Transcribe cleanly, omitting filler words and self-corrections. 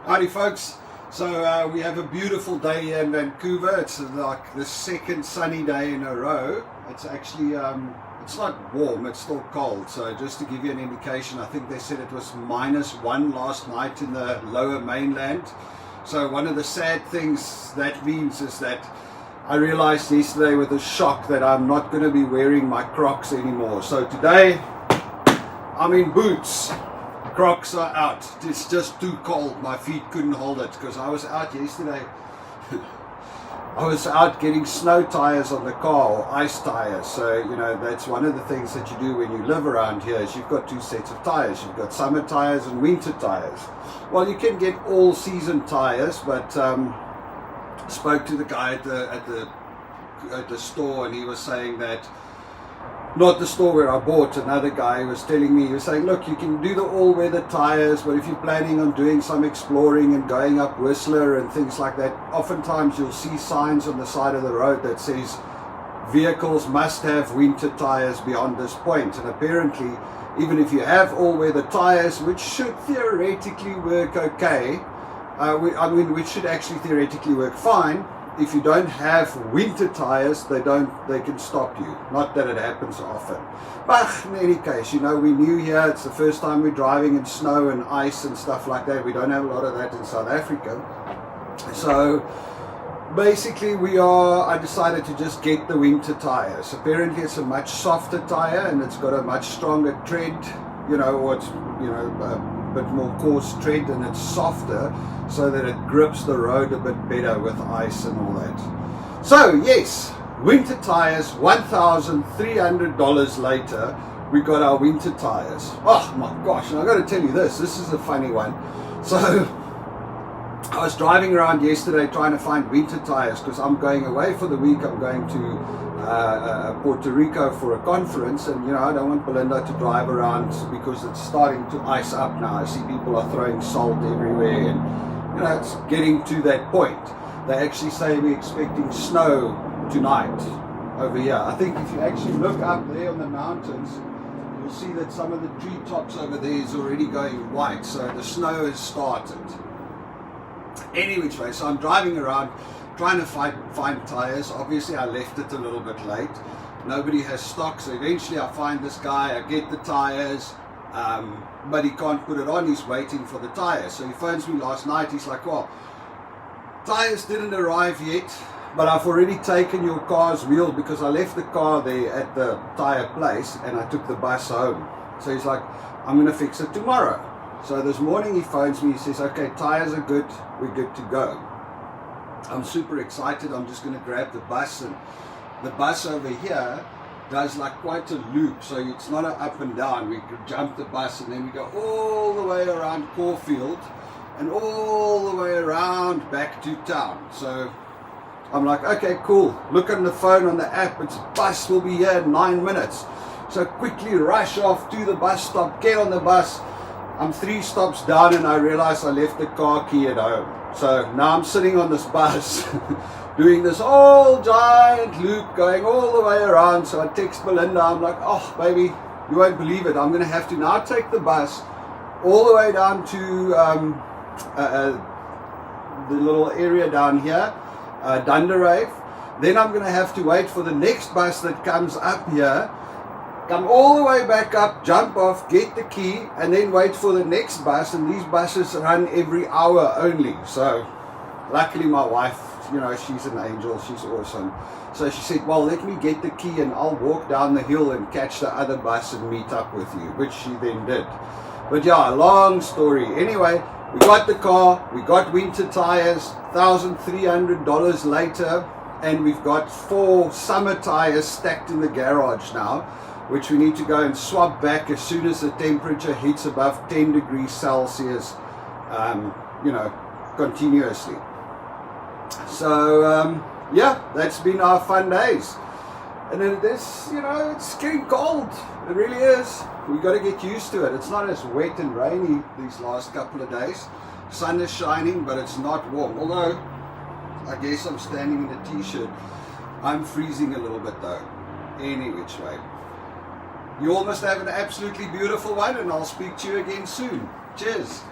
Howdy folks, so we have a beautiful day here in Vancouver. It's like the second sunny day in a row. It's actually, it's not warm, it's still cold. So just to give you an indication, I think they said it was -1 last night in the lower mainland. So one of the sad things that means is that I realized yesterday with a shock that I'm not going to be wearing my Crocs anymore. So today I'm in boots. Crocs are out. It's just too cold. My feet couldn't hold it because I was out yesterday. I was out getting snow tires on the car, or ice tires. So, you know, that's one of the things that you do when you live around here is you've got two sets of tires. You've got summer tires and winter tires. Well, you can get all season tires, but spoke to the guy at the store, and he was saying that, not the store where I bought, another guy was telling me, he was saying, look, you can do the all-weather tires, but if you're planning on doing some exploring and going up Whistler and things like that, oftentimes you'll see signs on the side of the road that says vehicles must have winter tires beyond this point. And apparently, even if you have all-weather tires, which should theoretically work okay, which should actually theoretically work fine, if you don't have winter tires, they can stop you. Not that it happens often. But in any case, you know, we're new here. It's the first time we're driving in snow and ice and stuff like that. We don't have a lot of that in South Africa. So basically I decided to just get the winter tires. Apparently it's a much softer tire and it's got a much stronger tread, you know, or it's, you know, a bit more coarse tread, and it's softer so that it grips the road a bit better with ice and all that. So yes, winter tires, $1,300 later, we got our winter tires. Oh my gosh, and I got to tell you this is a funny one. So I was driving around yesterday trying to find winter tires because I'm going away for the week. I'm going to Puerto Rico for a conference, and you know, I don't want Belinda to drive around because it's starting to ice up now. I see people are throwing salt everywhere, and you know, it's getting to that point. They actually say we're expecting snow tonight over here. I think if you actually look up there on the mountains, you'll see that some of the treetops over there is already going white, so the snow has started. Any which way, so I'm driving around trying to find tires. Obviously I left it a little bit late. Nobody has stock, so eventually I find this guy, I get the tires, but he can't put it on. He's waiting for the tires. So he phones me last night. He's like, well, tires didn't arrive yet, but I've already taken your car's wheel because I left the car there at the tire place and I took the bus home. So he's like, I'm going to fix it tomorrow. So this morning he phones me, he says, okay, tires are good, we're good to go. I'm super excited. I'm just going to grab the bus, and the bus over here does like quite a loop, so it's not an up and down. We could jump the bus and then we go all the way around Caulfield and all the way around back to town. So I'm like, okay, cool. Look on the phone on the app, its bus will be here in 9 minutes. So quickly rush off to the bus stop, get on the bus. I'm 3 stops down and I realize I left the car key at home. So now I'm sitting on this bus doing this whole giant loop going all the way around. So I text Belinda, I'm like, oh baby, you won't believe it. I'm going to have to now take the bus all the way down to the little area down here, Dunderave. Then I'm going to have to wait for the next bus that comes up here, come all the way back up, jump off, get the key, and then wait for the next bus. And these buses run every hour only. So luckily my wife, you know, she's an angel, she's awesome. So she said, well, let me get the key and I'll walk down the hill and catch the other bus and meet up with you, which she then did. But yeah, long story. Anyway, we got the car, we got winter tires, $1,300 later, and we've got 4 summer tires stacked in the garage now, which we need to go and swap back as soon as the temperature hits above 10 degrees Celsius, you know, continuously. So, yeah, that's been our fun days. And then this, you know, it's getting cold. It really is. We've got to get used to it. It's not as wet and rainy these last couple of days. Sun is shining, but it's not warm. Although, I guess I'm standing in a t-shirt. I'm freezing a little bit though. Any which way. You all must have an absolutely beautiful one, and I'll speak to you again soon. Cheers.